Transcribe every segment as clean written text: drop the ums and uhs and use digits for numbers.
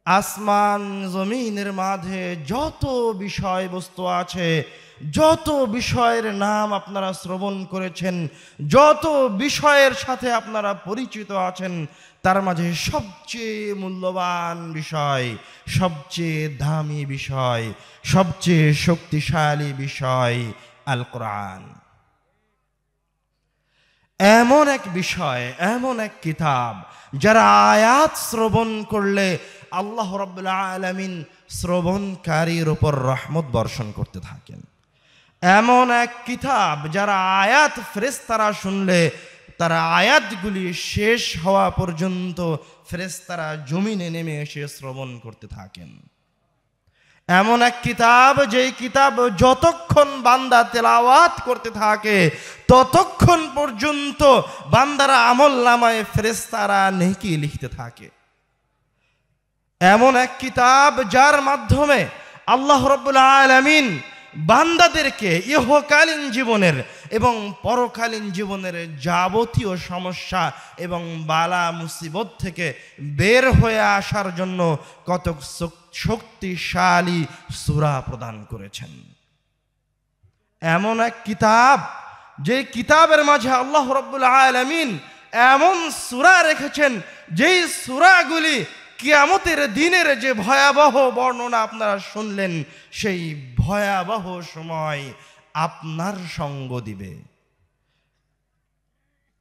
আসমান জমিনের মাঝে যত বিষয়বস্তু আছে, যত বিষয়ের নাম আপনারা শ্রবণ করেছেন, যত বিষয়ের সাথে আপনারা পরিচিত আছেন, তার মাঝে সবচেয়ে মূল্যবান বিষয়, সবচেয়ে দামি বিষয়, সবচেয়ে শক্তিশালী বিষয় আল কোরআন। এমন এক বিষয়, এমন এক কিতাব, যারা আয়াত শ্রবণ করলে আল্লাহ রাব্বুল আলামিন শ্রবণকারীর উপর রহমত বর্ষণ করতে থাকেন। এমন এক কিতাব যারা আয়াত ফেরেশতারা শুনলে তারা আয়াতগুলি শেষ হওয়া পর্যন্ত ফেরেশতারা জমিনে নেমে এসে শ্রবণ করতে থাকেন। এমন এক কিতাব, যেই কিতাব যতক্ষণ বান্দা তেলাওয়াত করতে থাকে ততক্ষণ পর্যন্ত বান্দারা আমলনামায় ফেরেশতারা নেকি লিখতে থাকে। এমন এক কিতাব যার মাধ্যমে আল্লাহ রাব্বুল আলামিন বান্দাদেরকে ইহকালীন জীবনের এবং পরকালীন জীবনের যাবতীয় সমস্যা এবং বালা মুসিবত থেকে বের হয়ে আসার জন্য কত শক্তিশালী সূরা প্রদান করেছেন। এমন এক কিতাব, যে কিতাবের মাঝে আল্লাহ রাব্বুল আলামিন এমন সূরা রেখেছেন যেই সূরাগুলি কিয়ামতের দিনের যে ভয়াবহ বর্ণনা আপনারা শুনলেন, সেই ভয়াবহ সময় আপনার সঙ্গ দিবে।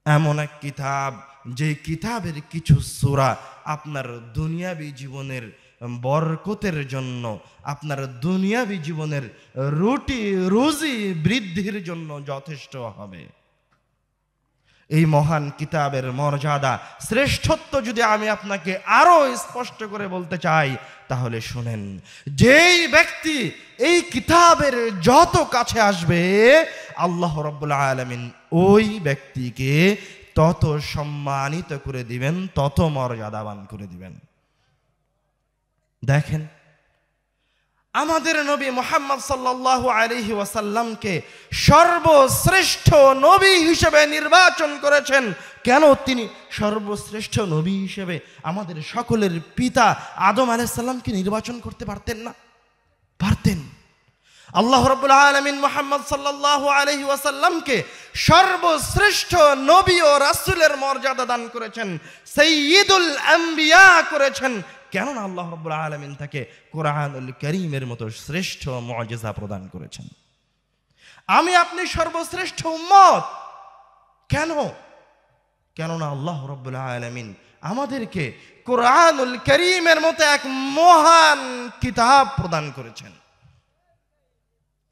এমন এক কিতাব, যে কিতাবের কিছু সূরা আপনার দুনিয়াবী জীবনের বরকতের জন্য, আপনার দুনিয়াবী জীবনের রুজি বৃদ্ধির জন্য যথেষ্ট হবে। এই মহান কিতাবের মর্যাদা, শ্রেষ্ঠত্ব যদি আমি আপনাকে আরো স্পষ্ট করে বলতে চাই, তাহলে শুনেন, যেই ব্যক্তি এই কিতাবের যত কাছে আসবে আল্লাহ রাব্বুল আলামিন ওই ব্যক্তিকে তত সম্মানিত করে দিবেন, তত মর্যাদাবান করে দিবেন। দেখেন, আমাদের নবী মুহাম্মদ সাল্লাল্লাহু আলাইহি ওয়াসাল্লামকে সর্বশ্রেষ্ঠ নবী হিসেবে নির্বাচন করেছেন। কেন তিনি সর্বশ্রেষ্ঠ নবী হিসেবে আমাদের সকলের পিতা আদম আলাইহিস সালামকে নির্বাচন করতে পারতেন না? পারতেন। আল্লাহ রাব্বুল আলামিন মুহাম্মদ সাল্লাল্লাহু আলাইহি ওয়াসাল্লামকে সর্বশ্রেষ্ঠ নবী ও রাসূলের মর্যাদা দান করেছেন, সাইয়্যিদুল আম্বিয়া করেছেন। কেননা আল্লাহ রাব্বুল আলামিন তাকে কোরআনুল কারীমের মতো শ্রেষ্ঠ মুআজিজা প্রদান করেছেন। আমি আপনি সর্বশ্রেষ্ঠ উম্মত। কেন? কেননা আল্লাহ রাব্বুল আলামিন আমাদেরকে কোরআনুল কারীমের মতো এক মহান কিতাব প্রদান করেছেন।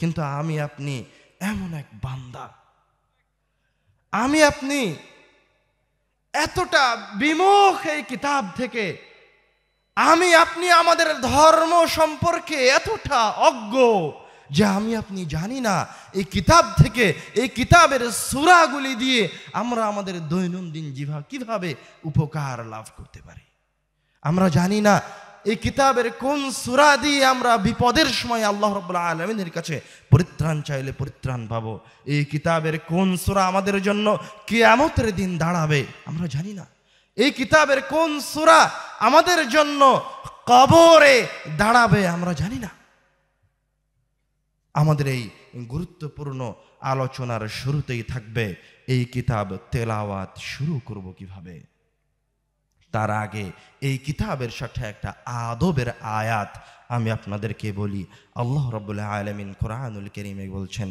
কিন্তু আমি আপনি এমন এক বান্দা, আমি আপনি এতটা বিমুখ এই কিতাব থেকে, আমি আপনি আমাদের ধর্ম সম্পর্কে এতটা অজ্ঞ যে আমি আপনি জানি না এই কিতাব থেকে, এই কিতাবের সূরাগুলি দিয়ে আমরা আমাদের দৈনন্দিন জীবনে কিভাবে উপকার লাভ করতে পারি। আমরা জানি না এই কিতাবের কোন সূরা দিয়ে আমরা বিপদের সময় আল্লাহ রাব্বুল আলামিনের কাছে পরিত্রাণ চাইলে পরিত্রাণ পাবো। এই কিতাবের কোন সূরা আমাদের জন্য কিয়ামতের দিন দাঁড়াবে আমরা জানি না। এই কিতাবের কোন সূরা আমাদের জন্য কবরে দাঁড়াবে আমরা জানি না। আমাদের এই গুরুত্বপূর্ণ আলোচনার শুরুতেই থাকবে এই কিতাব তেলাওয়াত শুরু করব কিভাবে। তার আগে এই কিতাবের সাথে একটা আদবের আয়াত আমি আপনাদেরকে বলি। আল্লাহ রাব্বুল আলামিন কোরআনুল কারীমে বলছেন,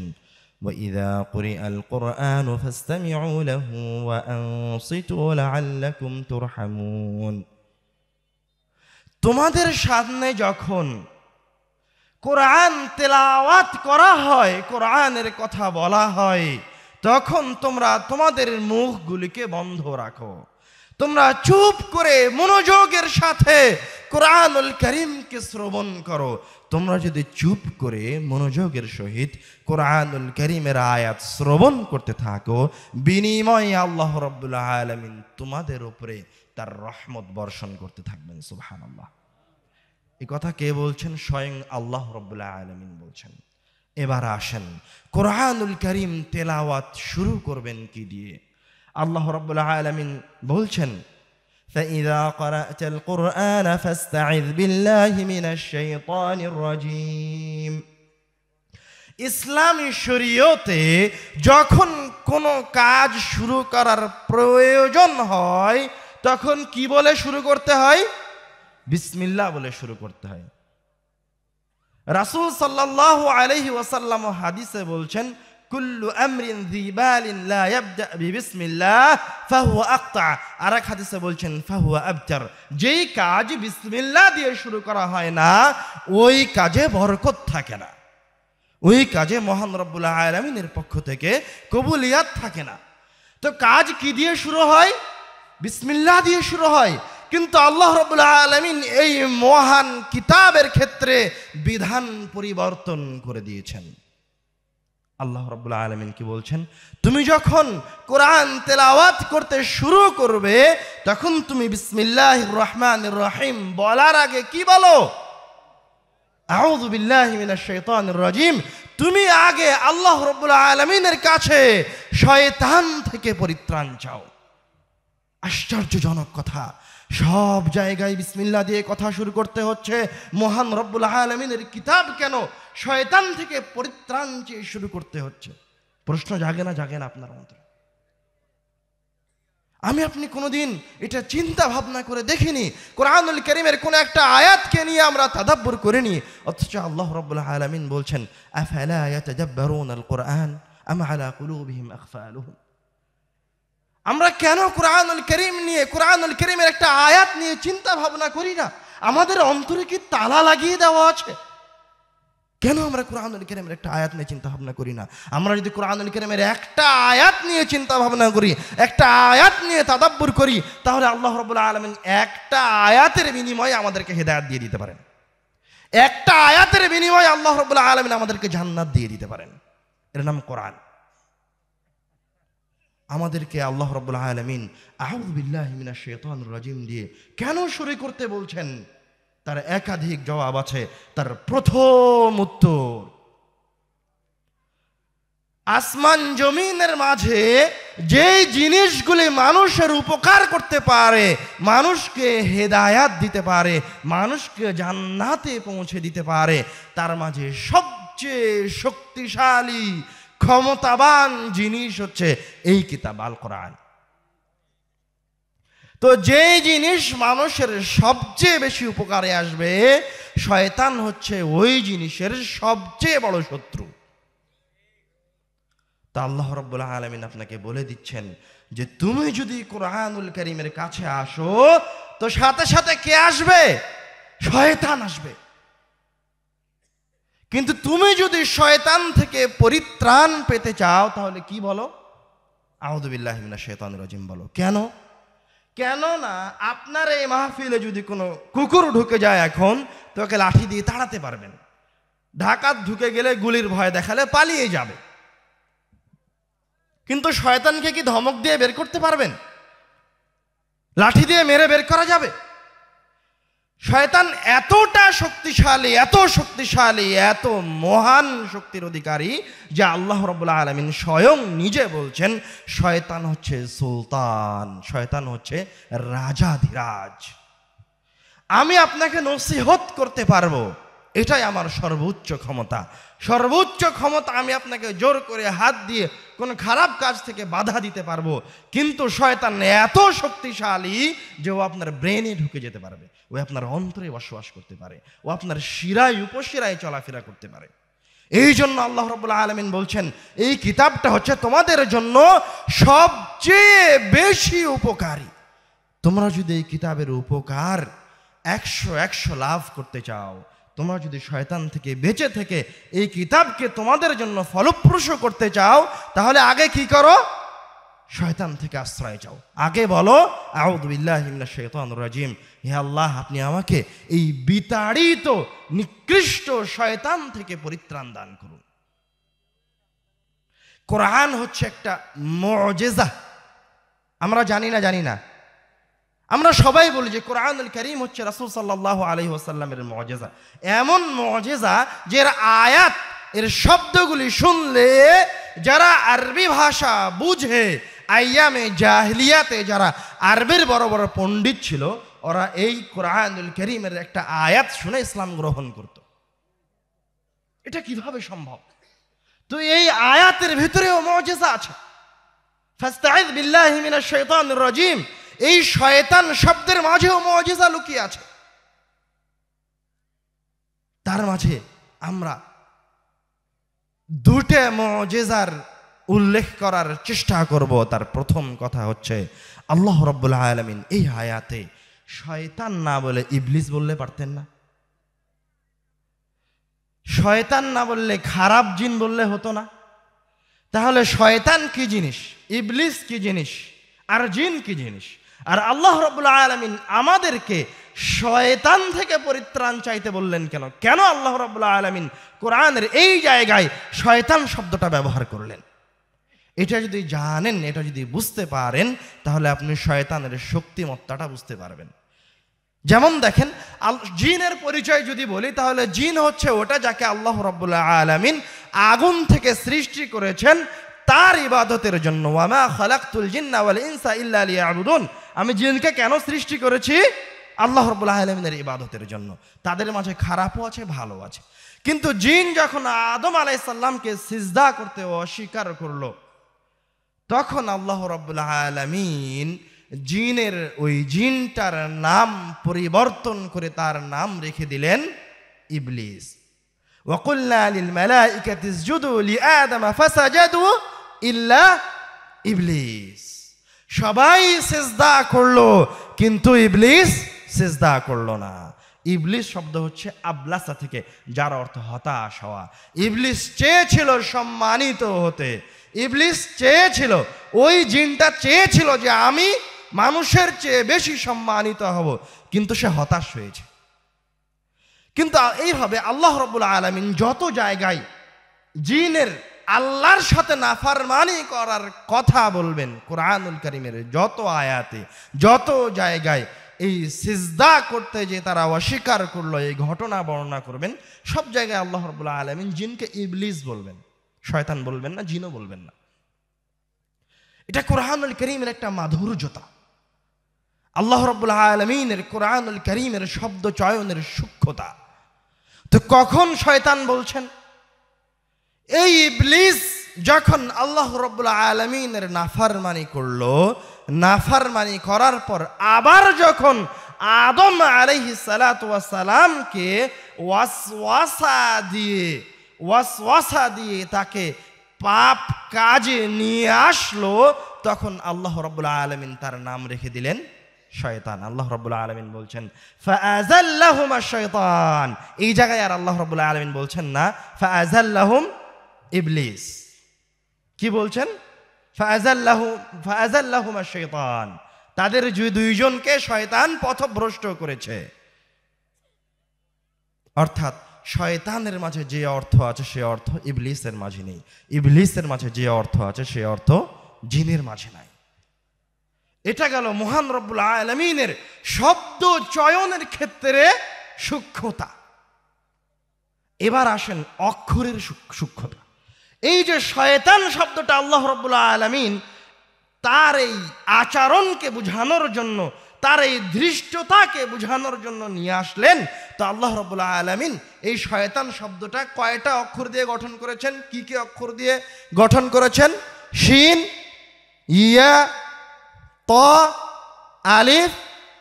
وَإِذَا قُرِئَ الْقُرْآنُ فَاسْتَمِعُوا لَهُ وَأَنصِتُوا لَعَلَّكُمْ تُرْحَمُونَ। তোমাদের সামনে যখন কোরআন তেলাওয়াত করা হয়, কোরআনের কথা বলা হয়, তখন তোমরা তোমাদের মুখগুলিকে বন্ধ রাখো। তোমরা চুপ করে মনোযোগের সাথে কোরআনুল কারীমকে শ্রবণ করো। তোমরা যদি চুপ করে মনোযোগের সহিত কোরআনুল কারীমের আয়াত শ্রবণ করতে থাকো, বিনিময়ে আল্লাহ রাব্বুল আলামিন তোমাদের উপরে তার রহমত বর্ষণ করতে থাকবেন। সুবহানাল্লাহ। এই কথা কে বলছেন? স্বয়ং আল্লাহ রাব্বুল আলামিন বলছেন। এবার আসেন, কোরআনুল কারীম তেলাওয়াত শুরু করবেন কি দিয়ে? আল্লাহ রাব্বুল আলামিন বলছেন, فإذا قرأت القرآن فاستعذ بالله من الشيطان الرجيم। ইসলামী শরীয়তে যখন কোনো কাজ শুরু করার প্রয়োজন হয় তখন কি বলে শুরু করতে হয়? বিসমিল্লাহ বলে শুরু করতে হয়। রাসূল সাল্লাল্লাহু আলাইহি ওয়াসাল্লাম হাদিসে বলছেন, কুল্লু আমরিন যী বালিন লা ইয়াবদা বিবিসমিল্লাহ ফাহুয়া আকতা। আর এক হাদিসে বলছেন ফাহুয়া আবতার, যেই কাজ বিসমিল্লাহ দিয়ে শুরু করা হয় না ওই কাজে বরকত থাকে না, ওই কাজে মহান রব্বুল আলামিনের পক্ষ থেকে কবুলিয়াত থাকে না। তো কাজ কি দিয়ে শুরু হয়? বিসমিল্লাহ দিয়ে শুরু হয়। কিন্তু আল্লাহ রব্বুল আলামিন এই মহান কিতাবের ক্ষেত্রে বিধান পরিবর্তন করে দিয়েছেন। আল্লাহ রাব্বুল আলামিন কি বলছেন? তুমি যখন কোরআন তেলাওয়াত করতে শুরু করবে তখন তুমি বিসমিল্লাহির রহমানির রহিম বলার আগে কি বলো? আউযু বিল্লাহি মিনাশ শাইতানির রাজিম। তুমি আগে আল্লাহ রাব্বুল আলামিনের কাছে শয়তান থেকে পরিত্রাণ চাও। আশ্চর্যজনক কথা, সব জায়গায় বিসমিল্লাহ দিয়ে কথা শুরু করতে হচ্ছে, মহান রব্বুল আলামিনের কিতাব কেন শয়তান থেকে পরিত্রাণ চেয়ে শুরু করতে হচ্ছে? প্রশ্ন জাগে না আপনার অন্তরে? আমি আপনি কোনোদিন এটা চিন্তা ভাবনা করে দেখিনি? কোরআনুল কারীমের কোন একটা আয়াতকে নিয়ে আমরা তাদাব্বুর করিনি, অথচ আল্লাহ রাব্বুল আলামিন বলছেন আফালা ইয়াতাদাব্বারুনাল কুরআন আম আলা কুলুবিহিম আকফালুহুম। আমরা কেন কোরআনুল কারীম নিয়ে, কোরআনুল কারীমের একটা আয়াত নিয়ে চিন্তা ভাবনা করি না? আমাদের অন্তরে কি তালা লাগিয়ে দেওয়া আছে? কেন আমরা কোরআনুল কারীমের একটা আয়াত নিয়ে চিন্তা ভাবনা করি না? আমরা যদি কোরআনুল কারীমের একটা আয়াত নিয়ে চিন্তা ভাবনা করি, একটা আয়াত নিয়ে তাদাব্বুর করি, তাহলে আল্লাহ রাব্বুল আলামিন একটা আয়াতের বিনিময়ে আমাদেরকে হেদায়েত দিয়ে দিতে পারেন। একটা আয়াতের বিনিময়ে আল্লাহ রাব্বুল আলামিন আমাদেরকে জান্নাত দিয়ে দিতে পারেন। এর নাম কোরআন। আমাদেরকে আল্লাহ রাব্বুল আলামিন আউযু বিল্লাহি মিনাশ শাইতানির রাজিম দিয়ে কেন শুরু করতে বলছেন? তার একাধিক জবাব আছে। তার প্রথম উত্তর, আসমান জমিনের মাঝে যে জিনিসগুলি মানুষের উপকার করতে পারে, মানুষকে হেদায়াত দিতে পারে, মানুষকে জান্নাতে পৌঁছে দিতে পারে, তার মাঝে সবচেয়ে শক্তিশালী ক্ষমতাবান জিনিস হচ্ছে এই কিতাব আল কোরআন। তো যে জিনিস মানুষের সবচেয়ে বেশি উপকারে আসবে, শয়তান হচ্ছে ওই জিনিসের সবচেয়ে বড় শত্রু। তা আল্লাহ রাব্বুল আলামিন আপনাকে বলে দিচ্ছেন যে তুমি যদি কোরআনুল কারীমের কাছে আসো তো সাথে সাথে কে আসবে? শয়তান আসবে। কিন্তু তুমি যদি শয়তান থেকে পরিত্রাণ পেতে চাও তাহলে কি বলো? আউযু বিল্লাহি মিনাশ শাইতানির রাজিম বলো। কেন? কেননা আপনার এই মাহফিলে যদি কোনো কুকুর ঢুকে যায় এখন, তো ওকে লাঠি দিয়ে তাড়াতে পারবেন। ঢাকাত ঢুকে গেলে গুলির ভয় দেখালে পালিয়ে যাবে। কিন্তু শয়তানকে কি ধমক দিয়ে বের করতে পারবেন? লাঠি দিয়ে মেরে বের করা যাবে? শয়তান এতটা শক্তিশালী, এত শক্তিশালী, এত মহান শক্তির অধিকারী যে আল্লাহ রাব্বুল আলামিন স্বয়ং নিজে বলছেন শয়তান হচ্ছে সুলতান, শয়তান হচ্ছে রাজাধিরাজ। আমি আপনাকে নসিহত করতে পারবো, এটাই আমার সর্বোচ্চ ক্ষমতা। সর্বোচ্চ ক্ষমতা আমি আপনাকে জোর করে হাত দিয়ে কোনো খারাপ কাজ থেকে বাধা দিতে পারবো। কিন্তু শয়তান এত শক্তিশালী যে ও আপনার ব্রেনে ঢুকে যেতে পারবে, ও আপনার অন্তরে বসবাস করতে পারে, ও আপনার শিরায় উপশিরায় চলাফেরা করতে পারে। এই জন্য আল্লাহ রাব্বুল আলামিন বলছেন এই কিতাবটা হচ্ছে তোমাদের জন্য সবচেয়ে বেশি উপকারী। তোমরা যদি এই কিতাবের উপকার 100 লাভ করতে চাও, তোমরা যদি শয়তান থেকে বেঁচে থেকে এই কিতাবকে তোমাদের জন্য ফলপ্রসূ করতে চাও, তাহলে আগে কি করো? শয়তান থেকে আশ্রয় চাও। আগে বলো আউযু বিল্লাহি মিনাশ শাইতানির রাজিম, হে আল্লাহ আপনি আমাকে এই বিতাড়িত নিকৃষ্ট শয়তান থেকে পরিত্রাণ দান করুন। কোরআন হচ্ছে একটা মুজিজা। আমরা জানি না, আমরা সবাই বলি যে কোরআনুল কারীম হচ্ছে রাসূল সাল্লাল্লাহু আলাইহি ওয়াসাল্লামের মুজিজা। এমন মুজিজা যে আয়াত, এর শব্দগুলি শুনলে যারা আরবি ভাষা বুঝে, আইয়ামে জাহিলিয়াতে যারা আরবের বড় বড় পণ্ডিত ছিল, ওরা এই কোরআনুল কারীমের একটা আয়াত শুনে ইসলাম গ্রহণ করত। এটা কিভাবে সম্ভব? তো এই আয়াতের ভিতরেও মুজিজা আছে। ফাস্তাইয বিল্লাহি মিনাশ শাইতানির রাজিম, এই শয়তান শব্দের মাঝেও মুজিজা লুকিয়ে আছে। তার মাঝে আমরা দুটো মুজিজার উল্লেখ করার চেষ্টা করব। তার প্রথম কথা হচ্ছে, আল্লাহ রাব্বুল আলামিন এই আয়াতে শয়তান না বলে ইবলিস বললে পারতেন না? শয়তান না বললে খারাপ জিন বললে হতো না? তাহলে শয়তান কি জিনিস, ইবলিস কি জিনিস, আর জিন কি জিনিস? আর আল্লাহ রাব্বুল আলামিন আমাদেরকে শয়তান থেকে পরিত্রাণ চাইতে বললেন কেন? কেন আল্লাহ রাব্বুল আলামিন কোরআনের এই জায়গায় শয়তান শব্দটা ব্যবহার করলেন? এটা যদি জানেন, এটা যদি বুঝতে পারেন, তাহলে আপনি শয়তানের শক্তিমত্তাটা বুঝতে পারবেন। যেমন দেখেন, জিনের পরিচয় যদি বলি, তাহলে জিন হচ্ছে ওটা যাকে আল্লাহ রাব্বুল আলামিন আগুন থেকে সৃষ্টি করেছেন তার ইবাদতের জন্য। ওয়ামা খালাকতুল জিন্না ওয়াল ইনসা ইল্লা লিয়াবুদুন, আমি জিনকে কেন সৃষ্টি করেছি? আল্লাহ রাব্বুল আলামিনের ইবাদতের জন্য। তাদের মাঝে খারাপও আছে, ভালো আছে। কিন্তু জিন যখন আদম আলাইহিস সালামকে সিজদা করতে অস্বীকার করলো, তখন আল্লাহ রাব্বুল আলামিন জিনের ওই জিনটার নাম পরিবর্তন করে তার নাম রেখে দিলেন ইবলিস। ওয়াকুলনা লিল মালাইকাতি ইসজুদু লিআদম ফাসাজাদু ইল্লা ইবলিস, সবাই সিজদা করলো কিন্তু ইবলিস সিজদা করলো না। ইবলিস শব্দ হচ্ছে আবলাসা থেকে, যার অর্থ হতাশ হওয়া। ইবলিস চেয়েছিল সম্মানিত হতে, ইবলিস চেয়েছিল, ওই জিনটা চেয়েছিল যে আমি মানুষের চেয়ে বেশি সম্মানিত হব, কিন্তু সে হতাশ হয়েছে। কিন্তু এইভাবে আল্লাহ রাব্বুল আলামিন যত জায়গায় জিনের আল্লাহর সাথে নাফরমানি করার কথা বলবেন, কোরআনুল কারীমের যত আয়াতে, যত জায়গায় এই সিজদা করতে যে তারা অস্বীকার করলো, এই ঘটনা বর্ণনা করবেন, সব জায়গায় আল্লাহ রাব্বুল আলামিন জিনকে ইবলিস বলবেন, শয়তান বলবেন না, জিনও বলবেন না। এটা কোরআনুল কারীমের একটা মাধুর্যতা। আল্লাহ রাব্বুল আলামিনের কোরআনুল কারীমের শব্দ চয়নের সূক্ষ্মতা। তো কখন শয়তান বলছেন? এই ইবলিস যখন আল্লাহ রাব্বুল আলামিনের নাফরমানি করলো, নাফরমানি করার পর আবার যখন আদম আলাইহিস সালাতু ওয়াস সালামকে ওয়াসওয়াসা দিয়ে তাকে পাপ কাজে নিয়ে আসলো, তখন আল্লাহ রাব্বুল আলামিন তার নাম রেখে দিলেন শয়তান। আল্লাহ রাব্বুল আলামিন বলছেন ফাআযাল্লাহুমা শাইতান, এই জায়গায় আর আল্লাহ রাব্বুল আলামিন বলছেন না ফাআযাল্লাহুম ইবলিস, কি বলছেন? ফাআযাল্লাহুমা শাইতান, তাদের দুইজনকে শয়তান পথভ্রষ্ট করেছে। অর্থাৎ শয়তানের মাঝে যে অর্থ আছে সে অর্থ ইবলিসের মাঝে নেই, ইবলিসের মাঝে যে অর্থ আছে সে অর্থ জিনের মাঝে নাই। এটা গেল মহান রব্বুল আলামিনের শব্দ চয়নের ক্ষেত্রে সূক্ষ্মতা। এবার আসেন অক্ষরের সূক্ষ্মতা। এই যে শয়তান শব্দটা আল্লাহ রব্বুল আলামিন তার এই আচরণকে বোঝানোর জন্য, তার এই ধৃষ্টতাকে বোঝানোর জন্য নিয়ে আসলেন, তো আল্লাহ রাব্বুল আলামিন এই শয়তান শব্দটা কয়টা অক্ষর দিয়ে গঠন করেছেন? কি কি অক্ষর দিয়ে গঠন করেছেন? শিন, ইয়া, ত, আলিফ,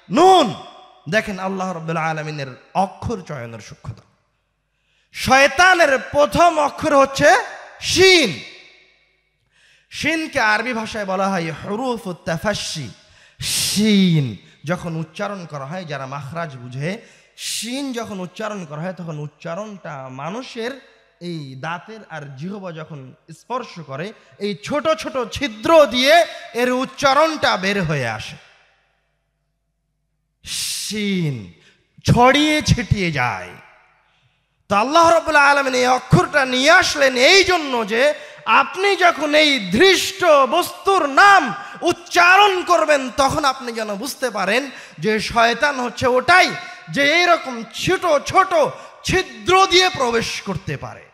নুন। দেখেন আল্লাহ রাব্বুল আলামিনের অক্ষর চয়নের সূক্ষ্মতা। শয়তানের প্রথম অক্ষর হচ্ছে শিন। শিনকে আরবি ভাষায় বলা হয় হুরুফুত তাফাশি। শিন যখন উচ্চারণ করা হয়, যারা মাখরাজ বুঝে, শিন যখন উচ্চারণ করা হয় তখন উচ্চারণটা মানুষের এই দাঁতের আর জিহ্বা যখন স্পর্শ করে, এই ছোট ছোট ছিদ্র দিয়ে এর উচ্চারণটা বের হয়ে আসে। শিন ছড়িয়ে ছিটিয়ে যায়। তো আল্লাহ রাব্বুল আলামিন এই অক্ষরটা নিয়ে আসলেন এই জন্য যে আপনি যখন এই দৃষ্ট বস্তুর নাম উচ্চারণ করবেন, তখন আপনি যেন বুঝতে পারেন যে শয়তান হচ্ছে ওটাই যে এইরকম ছোট ছোট ছিদ্র দিয়ে প্রবেশ করতে পারে।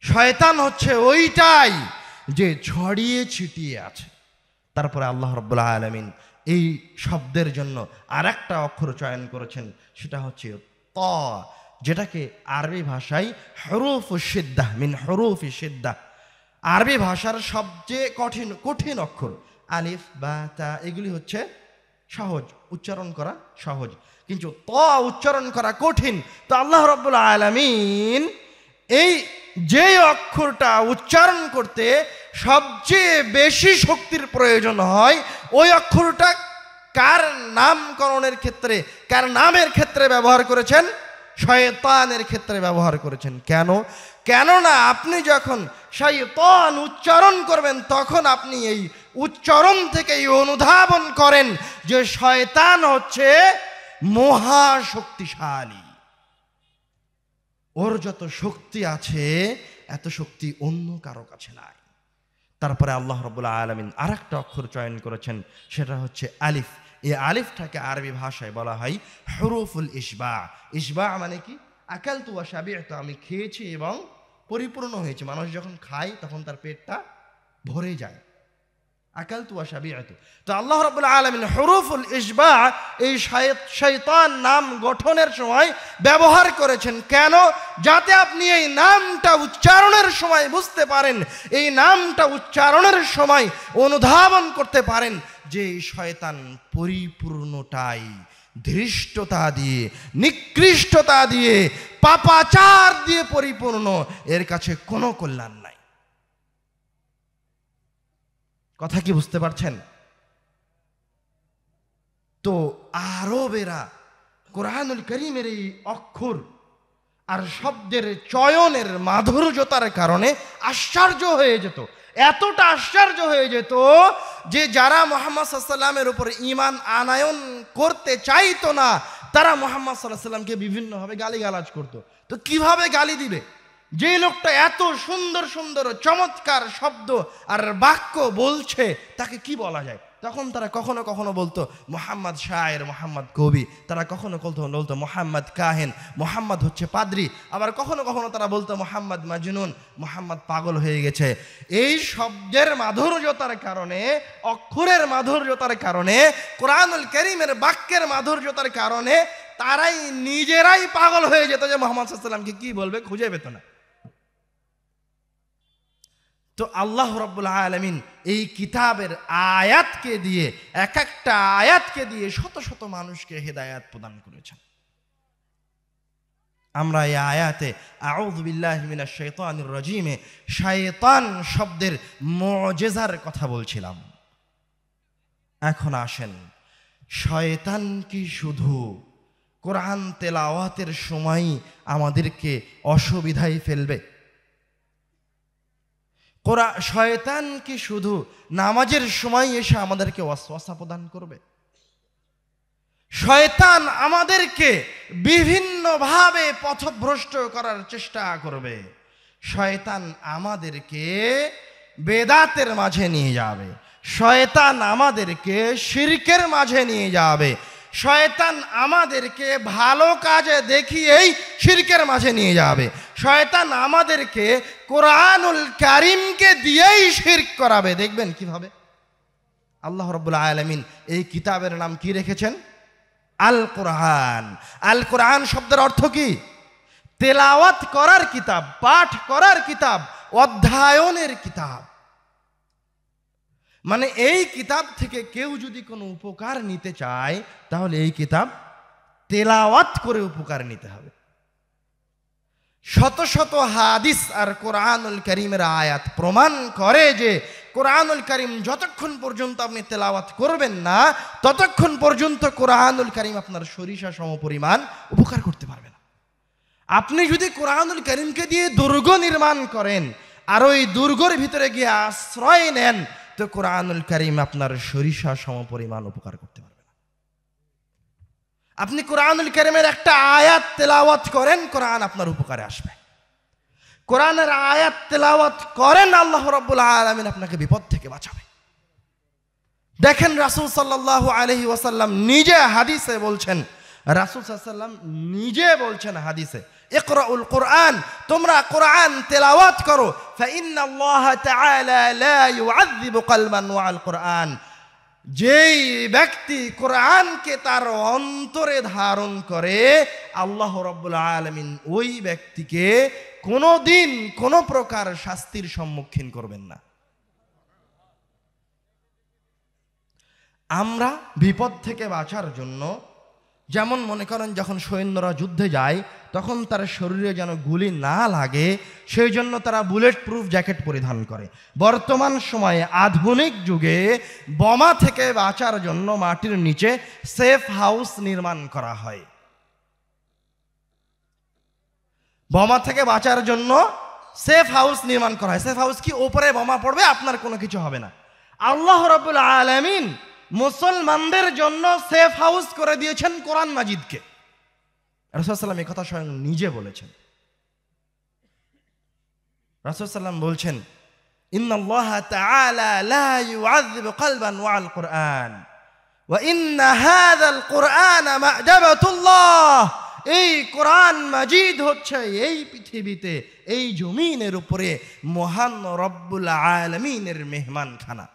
শয়তান হচ্ছে ওইটাই যে ছড়িয়ে ছিটিয়ে আছে। তারপরে আল্লাহ রাব্বুল আলামিন এই শব্দের জন্য আরেকটা অক্ষর চয়ন করেছেন, সেটা হচ্ছে ত, যেটাকে আরবি ভাষায় হুরুফুশ সিদ্দাহ মিন হুরুফিশ সিদ্দাহ, আরবি ভাষার সবচেয়ে কঠিন অক্ষর। আলিফ বা তা এগুলি হচ্ছে সহজ, উচ্চারণ করা সহজ, কিন্তু ত উচ্চারণ করা কঠিন। তো আল্লাহ রাব্বুল আলামিন এই যে অক্ষরটা উচ্চারণ করতে সবচেয়ে বেশি শক্তির প্রয়োজন হয়, ওই অক্ষরটা কার নামকরণের ক্ষেত্রে, কার নামের ক্ষেত্রে ব্যবহার করেছেন? শয়তানের ক্ষেত্রে ব্যবহার করেছেন। কেন? কেননা আপনি যখন শয়তান উচ্চারণ করবেন, তখন আপনি এই উচ্চারণ থেকে অনুধাবন করেন যে শয়তান হচ্ছে মহাশক্তিশালী, ওর যত শক্তি আছে এত শক্তি অন্য কারো কাছে নাই। তারপরে আল্লাহ রাব্বুল আলামিন আরেকটা অক্ষর চয়ন করেছেন, সেটা হচ্ছে আলিফ। এই আলিফটাকে আরবি ভাষায় বলা হয় হুরুফুল ইশবা। ইশবা মানে কি? আকালতু ওয়া শাবি'তু, আমি খেয়েছি এবং পরিপূর্ণ হয়েছে। মানুষ যখন খায় তখন তার পেটটা ভরে যায়, আকালতু ওয়া শাবি'তু। তো আল্লাহ রাব্বুল আলামিন হুরুফুল ইশবা এই শয়তান নাম গঠনের সময় ব্যবহার করেছেন। কেন? যাতে আপনি এই নামটা উচ্চারণের সময় বুঝতে পারেন, এই নামটা উচ্চারণের সময় অনুধাবন করতে পারেন যে শয়তান পরিপূর্ণটাই ধৃষ্টতা দিয়ে, নিকৃষ্টতা দিয়ে, পাপাচার দিয়ে পরিপূর্ণ, এর কাছে কোনো কল্যাণ নাই। কথা কি বুঝতে পারছেন? তো আরবেরা কোরআনুল কারীমের এই অক্ষর আর শব্দের চয়নের মাধুর্যতার কারণে আশ্চর্য হয়ে যেত, এতটা আশ্চর্য হয়ে যেত যে যারা মুহাম্মদ সাল্লাল্লাহু আলাইহি ওয়াসাল্লামের উপর ঈমান আনায়ন করতে চাইতো না, তারা মুহাম্মদ সাল্লাল্লাহু আলাইহি ওয়াসাল্লামকে বিভিন্নভাবে গালিগালাজ করতো। তো কিভাবে গালি দিবে? যে লোকটা এত সুন্দর সুন্দর চমৎকার শব্দ আর বাক্য বলছে, তাকে কি বলা যায়? তখন তারা কখনো কখনো বলতো মোহাম্মদ শায়ের, মোহাম্মদ কবি, তারা কখনো বলতো মোহাম্মদ কাহেন, মোহাম্মদ হচ্ছে পাদ্রী, আবার কখনো কখনো তারা বলতো মোহাম্মদ মাজনুন, মোহাম্মদ পাগল হয়ে গেছে। এই শব্দের মাধুর্যতার কারণে, অক্ষরের মাধুর্যতার কারণে, কোরআনুল কারীমের বাক্যের মাধুর্যতার কারণে তারাই নিজেরাই পাগল হয়ে যেত যে মুহাম্মদ সাল্লাল্লাহু আলাইহি ওয়াসাল্লামকে কি বলবে, খুঁজে পেত না। তো আল্লাহ রাব্বুল আলামিন এই কিতাবের আয়াতকে দিয়ে, এক একটা আয়াতকে দিয়ে শত শত মানুষকে হেদায়েত প্রদান করেছেন। আমরা এই আয়াতে আউযু বিল্লাহি মিনাশ শাইতানির রাজিমে শয়তান শব্দের মুজিজার কথা বলছিলাম। এখন আসেন, শয়তান কি শুধু কোরআন তেলাওয়াতের সময় আমাদেরকে অসুবিধায় ফেলবে? শয়তান কি শুধু নামাজের সময় এসে আমাদেরকে ওয়াসওয়াসা প্রদান করবে? শয়তান আমাদেরকে বিভিন্নভাবে পথভ্রষ্ট করার চেষ্টা করবে। শয়তান আমাদেরকে বেদাতের মাঝে নিয়ে যাবে, শয়তান আমাদেরকে শিরকের মাঝে নিয়ে যাবে, শয়তান আমাদেরকে ভালো কাজে দেখিয়েই শিরকের মাঝে নিয়ে যাবে, শয়তান আমাদেরকে কোরআনুল কারীমকে দিয়েই শিরক করাবে। দেখবেন কিভাবে। আল্লাহ রাব্বুল আলামিন এই কিতাবের নাম কি রেখেছেন? আল কোরআন। আল কোরআন শব্দের অর্থ কি? তেলাওয়াত করার কিতাব, পাঠ করার কিতাব, অধ্যয়নের কিতাব। মানে এই কিতাব থেকে কেউ যদি কোনো উপকার নিতে চায়, তাহলে এই কিতাব তেলাওয়াত করে উপকার নিতে হবে। শত শত হাদিস আর কোরআনুল কারীমের আয়াত প্রমাণ করে যে কোরআনুল কারীম যতক্ষণ পর্যন্ত আপনি তেলাওয়াত করবেন না, ততক্ষণ পর্যন্ত কোরআনুল কারীম আপনার সরিষা সমপরিমাণ উপকার করতে পারবে না। আপনি যদি কোরআনুল কারীমকে দিয়ে দুর্গ নির্মাণ করেন আর ওই দুর্গের ভিতরে গিয়ে আশ্রয় নেন, তো কোরআনুল কারীম আপনার সরিষা সমপরিমাণ উপকার করতে পারবে না। আপনি কোরআনুল কারীমের একটা আয়াত তেলাওয়াত করেন, কোরআন আপনার উপকারে আসবে। কোরআনের আয়াত তেলাওয়াত করেন, আল্লাহ রাব্বুল আলামিন আপনাকে বিপদ থেকে বাঁচাবে। দেখেন রাসূল সাল্লাল্লাহু আলাইহি ওয়াসাল্লাম নিজে হাদিসে বলছেন, রাসূল সাল্লাল্লাহু আলাইহি ওয়াসাল্লাম নিজে বলছেন হাদিসে, ইকরাউল কুরআন, তোমরা কোরআন তেলাওয়াত করো, ফাইন্নাল্লাহ তাআলা লা ইউআযযিবু কলবান ওয়াল কুরআন। যেই ব্যক্তি কোরআনকে তার অন্তরে ধারণ করে, আল্লাহ রাব্বুল আলামিন ওই ব্যক্তিকে কোনোদিন কোনো প্রকার শাস্তির সম্মুখীন করবেন না। আমরা বিপদ থেকে বাঁচার জন্য, যেমন মনে করেন যখন সৈন্যরা যুদ্ধে যায় তখন তার শরীরে যেন গুলি না লাগে সেই জন্য তারা বুলেট প্রুফ জ্যাকেট পরিধান করে। বর্তমান সময়ে আধুনিক যুগে বোমা থেকে বাঁচার জন্য মাটির নিচে সেফ হাউস নির্মাণ করা হয়। বোমা থেকে বাঁচার জন্য সেফ হাউস নির্মাণ করা হয়। সেফ হাউস কি, ওপরে বোমা পড়বে আপনার কোনো কিছু হবে না। আল্লাহ রাব্বুল আলামিন মুসলমানদের জন্য সেফ হাউস করে দিয়েছেন কোরআন মাজিদকে। রাসূল সাল্লাল্লাহু আলাইহি ওয়াসাল্লাম এই কথা স্বয়ং নিজে বলেছেন। রাসূল সাল্লাল্লাহু আলাইহি ওয়াসাল্লাম বলছেন, ইন্নাল্লাহ তাআলা লা ইউআযযিবু কলবান ওয়াল কুরআন ওয়া ইন্না হাযাল কুরআন মা'দাবাতুল্লাহ। এই কোরআন মাজিদ হচ্ছে এই পৃথিবীতে, এই জমিনের উপরে মহান রব্বুল আলামিনের মেহমানখানা।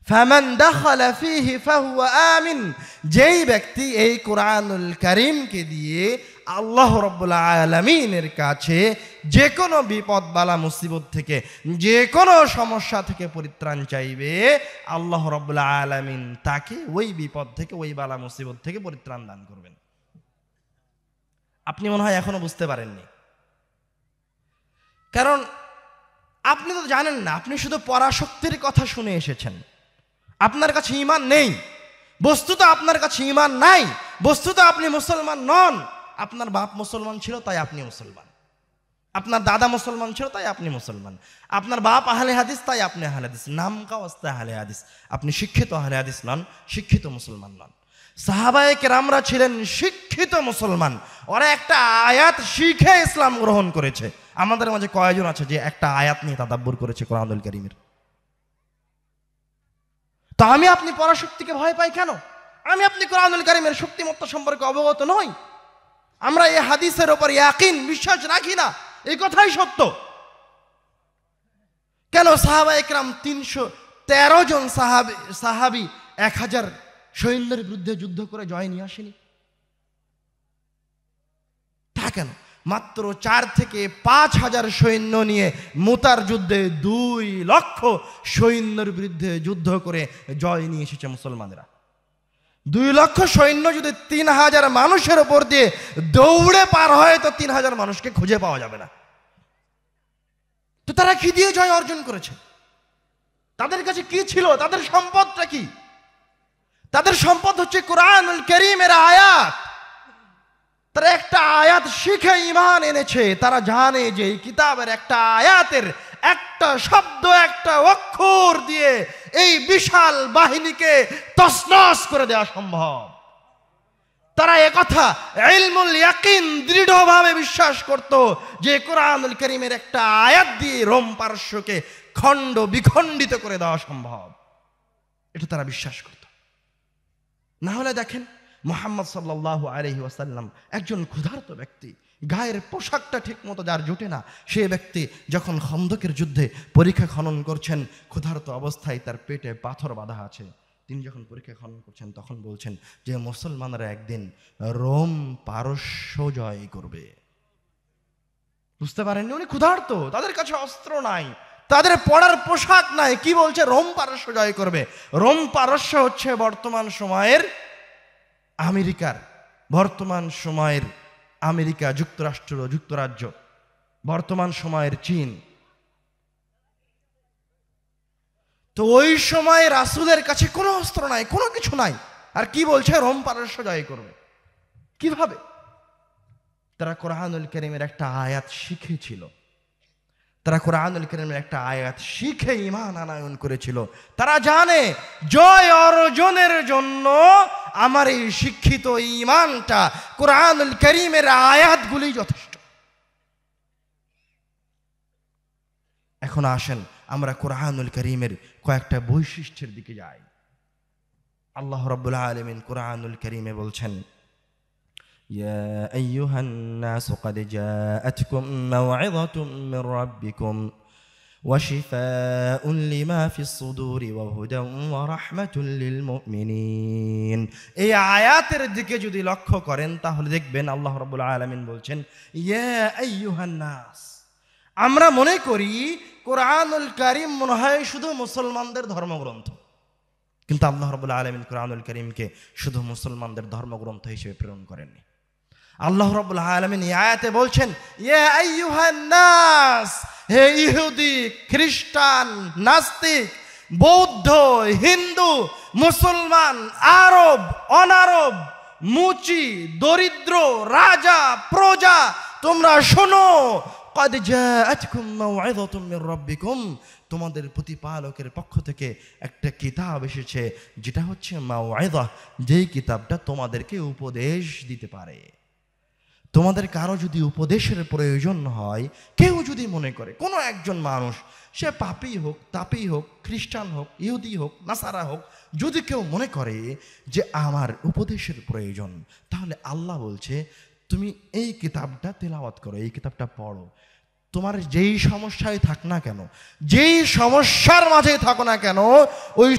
ফামান দাখালা ফীহি ফাহুয়া আমিন। যেই ব্যক্তি এই কোরআনুল কারীমকে দিয়ে আল্লাহ রাব্বুল আলামিনের কাছে যে কোনো বিপদ বালা মুসিবত থেকে, যে কোনো সমস্যা থেকে পরিত্রাণ চাইবে, আল্লাহ রাব্বুল আলামিন তাকে ওই বিপদ থেকে, ওই বালা মুসিবত থেকে পরিত্রাণ দান করবেন। আপনি মনে হয় এখনো বুঝতে পারেননি, কারণ আপনি তো জানেন না, আপনি শুধু পরাশক্তির কথা শুনে এসেছেন। আপনার কাছে ঈমান নেই, বস্তুত আপনার কাছে ঈমান নাই, বস্তুত আপনি মুসলমান নন। আপনার বাপ মুসলমান ছিল তাই আপনি মুসলমান, আপনার দাদা মুসলমান ছিল তাই আপনি মুসলমান, আপনার বাপ আহলে হাদিস তাই আপনি আহলে হাদিস, নাম কা ওয়াস্তে আহলে হাদিস। আপনি শিক্ষিত আহলে হাদিস নন, শিক্ষিত মুসলমান নন। সাহাবায়ে কেরামরা ছিলেন শিক্ষিত মুসলমান, ওরা একটা আয়াত শিখে ইসলাম গ্রহণ করেছে। আমাদের মাঝে কয়জন আছে যে একটা আয়াত নিয়ে তাদাব্বুর করেছে কোরআনুল কারীমের? তো আমি আপনি পরাশক্তিকে ভয় পাই কেন? আমি আপনি কোরআনুল কারীমের শক্তিমত্তা সম্পর্কে অবগত নই, আমরা এই হাদিসের উপর ইয়াকিন, বিশ্বাস রাখি না, এই কথাই সত্য। কেন সাহাবায়ে কেরাম 313 জন সাহাবী 1000 সৈন্যের বিরুদ্ধে যুদ্ধ করে জয় নিয়ে আসেনি? তা কেন? মাত্র 4 থেকে 5,000 সৈন্য নিয়ে মুতার যুদ্ধে 2 লক্ষ সৈন্যের বিরুদ্ধে যুদ্ধ করে জয় নিয়ে এসেছে মুসলমানেরা। 2 লক্ষ সৈন্য যদি 3,000 মানুষের উপর দিয়ে দৌড়ে পার হয় তো 3,000 মানুষকে খুঁজে পাওয়া যাবে না। তো তারা কি দিয়ে জয় অর্জন করেছে? তাদের কাছে কি ছিল? তাদের সম্পদটা কি? তাদের সম্পদ হচ্ছে কোরআনুল কারীমের আয়াত। তারা একটা আয়াত শিখে ঈমান এনেছে। তারা জানে যে এই কিতাবের একটা আয়াতের একটা শব্দ, একটা অক্ষর দিয়ে এই বিশাল বাহিনীকে তছনছ করে দেওয়া সম্ভব। তারা একথা ইলমুল ইয়াকিন দৃঢ়ভাবে বিশ্বাস করত যে কোরআনুল কারীমের একটা আয়াত দিয়ে রোম পারস্যকে খণ্ড বিখণ্ডিত করে দেওয়া সম্ভব, এটা তারা বিশ্বাস করত। না হলে দেখেন, মুহাম্মদ সাল্লাল্লাহু আলাইহি ওয়াসাল্লাম একজন ক্ষুধার্ত ব্যক্তি, গায়ের পোশাকটা ঠিক মতো যার জোটে না, সে ব্যক্তি যখন খন্দকের যুদ্ধে পরীক্ষা খনন করছেন, ক্ষুধার্ত অবস্থায় তার পেটে পাথর বাঁধা আছে, তিনি যখন পরীক্ষা খনন করছেন তখন বলছেন যে মুসলমানরা একদিন রোম পারস্য জয় করবে। বুঝতে পারেননি? উনি ক্ষুধার্ত, তাদের কাছে অস্ত্র নাই, তাদের পড়ার পোশাক নাই, কি বলছে? রোম পারস্য জয় করবে। রোম পারস্য হচ্ছে বর্তমান সময়ের আমেরিকার, বর্তমান সময়ের আমেরিকা যুক্তরাজ্য, বর্তমান সময়ের চীন। তো ওই সময় রাসূলের কাছে কোনো অস্ত্র নাই, কোনো কিছু নাই, আর কি বলছে? রোম পারস্য জয় করবে। কিভাবে? তারা কোরআনুল কারীমের একটা আয়াত শিখেছিল, তারা কোরআনুল কারীমের একটা আয়াত শিখে ঈমান আনয়ন করেছিল। তারা জানে জয় অর্জনের জন্য আমার এই শিক্ষিত ঈমানটা, কোরআনুল কারীমের আয়াতগুলি যথেষ্ট। এখন আসেন আমরা কোরআনুল কারীমের কয়েকটা বৈশিষ্ট্যের দিকে যাই। আল্লাহ রাব্বুল আলামিন কোরআনুল কারীমে বলছেন, يا أيها الناس قد جاءتكم موعظة من ربكم وشفاء لما في الصدور وهدى ورحمة للمؤمنين। এই আয়াতের দিকে যদি লক্ষ্য করেন তাহলে দেখবেন আল্লাহ রাব্বুল আলামিন বলছেন ইয়া আইয়ুহান নাস। আমরা মনে করি কোরআনুল কারীম মনে হয় শুধু মুসলমানদের ধর্মগ্রন্থ, কিন্তু আল্লাহ রাব্বুল আলামিন কোরআনুল কারীমকে শুধু মুসলমানদের ধর্মগ্রন্থ হিসেবে প্রেরণ করেননি। আল্লাহ রাব্বুল আলামিন এই আয়াতে বলছেন ইয়া আইয়ুহান নাস, হে ইহুদি, খ্রিস্টান, নাস্তিক, বৌদ্ধ, হিন্দু, মুসলমান, আরব, অনারব, মুচি, দরিদ্র, রাজা, প্রজা, তোমরা শোনো, قد جاءتكم موعظة من ربكم, তোমাদের প্রতিপালকের পক্ষ থেকে একটা কিতাব এসেছে যেটা হচ্ছে মাউইযা, যেই কিতাবটা তোমাদেরকে উপদেশ দিতে পারে। তোমাদের কারো যদি উপদেশের প্রয়োজন হয়, কেউ যদি মনে করে, কোনো একজন মানুষ, সে পাপী হোক, তাপী হোক, খ্রিস্টান হোক, ইহুদি হোক, নাসারা হোক, যদি কেউ মনে করে যে আমার উপদেশের প্রয়োজন, তাহলে আল্লাহ বলছে তুমি এই কিতাবটা তেলাওয়াত করো, এই কিতাবটা পড়ো। তোমার যেই সমস্যায় থাক না কেন, যেই সমস্যার মাঝে থাকো না কেন, ওই